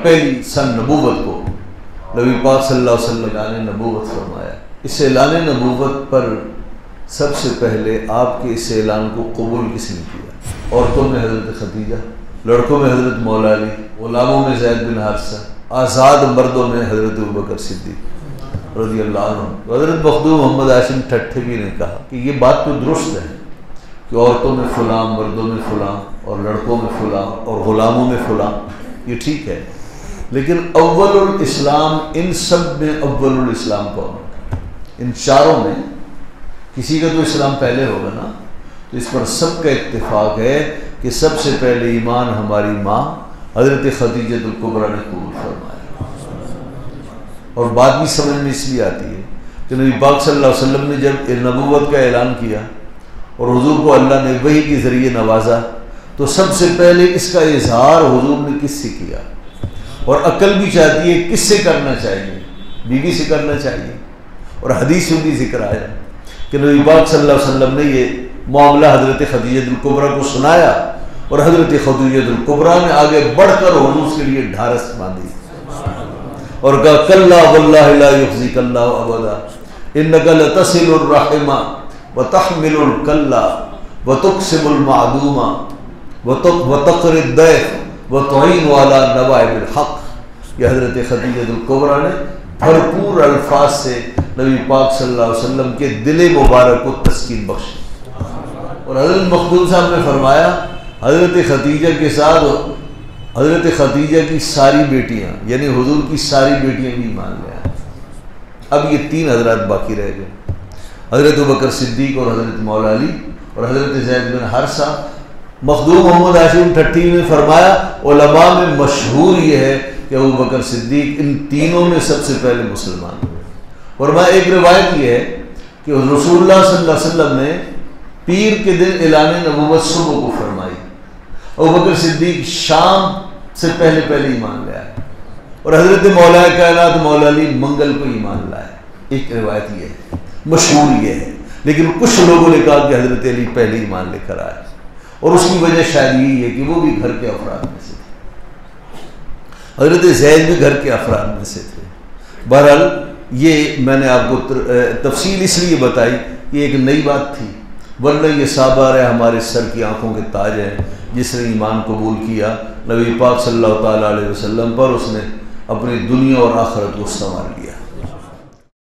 پہلی سن نبوت کو نبی پاک صلی اللہ علیہ وسلم نے اعلان نبوت فرمایا۔ اس اعلان نبوت پر سب سے پہلے آپ کے اس اعلان کو قبول کس نے کیا؟ عورتوں میں حضرت خدیجہ، لڑکوں میں حضرت مولا علی، غلاموں میں زید بن حارثہ، آزاد مردوں میں حضرت ابوبکر صدیق رضی اللہ عنہ۔ حضرت مخدوم محمد ہاشم ٹھٹھے بھی نے کہا کہ یہ بات تو درست ہے کہ عورتوں میں فلاں، مردوں میں فلاں، اور لڑکوں میں فلاں، اور غلاموں میں فلاں، یہ ٹھیک ہے، لیکن اول الاسلام، ان سب میں اول الاسلام کون ہے؟ ان چاروں میں کسی کا تو اسلام پہلے ہوگا نا، تو اس پر سب کا اتفاق ہے کہ سب سے پہلے ایمان ہماری ماں حضرت خدیجہ الکبریٰ نے قبول فرمایا۔ اور بات بھی سمجھ میں اس لیے آتی ہے کہ نبی پاک صلی اللہ علیہ وسلم نے جب نبوت کا اعلان کیا اور حضور کو اللہ نے وحی کے ذریعے نوازا، تو سب سے پہلے اس کا اظہار حضور نے کس سے کیا؟ اور عقل بھی چاہتی ہے کس سے کرنا چاہیے؟ بیوی سے کرنا چاہیے، اور حدیث میں بھی ذکر آیا کہ نبی پاک صلی اللہ علیہ وسلم نے یہ معاملہ حضرت خدیجہ الکبریٰ کو سنایا، اور حضرت خدیجہ الکبریٰ نے آگے بڑھ کر حضور کے لیے ڈھارس باندھی اور کہا کلا واللہ لا یخزیک اللہ ابدا انک لتصل الرحم وتحمل الکلا وتقسم المعدوم وتقری الضیف وتعین علی نوائب الحق۔ یہ حضرت خدیجہ الکبریٰ نے بھرپور الفاظ سے نبی پاک صلی اللہ علیہ وسلم کے دل مبارک کو تسکین بخشی۔ اور حضرت مخدوم صاحب نے فرمایا حضرت خدیجہ کے ساتھ حضرت خدیجہ کی ساری بیٹیاں، یعنی حضور کی ساری بیٹیاں بھی ایمان لے آئیں۔ اب یہ تین حضرات باقی رہ گئے، حضرت ابوبکر صدیق اور حضرت مولا علی اور حضرت زید بن حارثہ۔ مخدوم محمد ہاشم ٹھٹھی نے فرمایا علماء میں مشہور یہ ہے کہ ابوبکر صدیق ان تینوں میں سب سے پہلے مسلمان ہوئے۔ اور میں ایک روایت یہ ہے کہ رسول اللہ صلی اللہ علیہ وسلم نے پیر کے دن اعلان نبوت صبح کو فرمائی، ابوبکر صدیق شام سے پہلے ایمان لے آئے، اور حضرت مولا کائنات مولا علی منگل کو ایمان لائے۔ ایک روایت یہ ہے، مشہور یہ ہے، لیکن کچھ لوگوں نے کہا کہ حضرت علی پہلے ایمان لے کر آئے، اور اس کی وجہ شاید یہی ہے کہ وہ بھی گھر کے افراد میں سے تھے، حضرت زید بھی گھر کے افراد میں سے تھے۔ بہرحال یہ میں نے آپ کو تفصیل اس لیے بتائی کہ ایک نئی بات تھی، ورنہ یہ صحابہ ہے ہمارے سر کی آنکھوں کے تاج ہیں، جس نے ایمان قبول کیا نبی پاک صلی اللہ تعالیٰ علیہ وسلم پر، اس نے اپنی دنیا اور آخرت کو سنوار لیا۔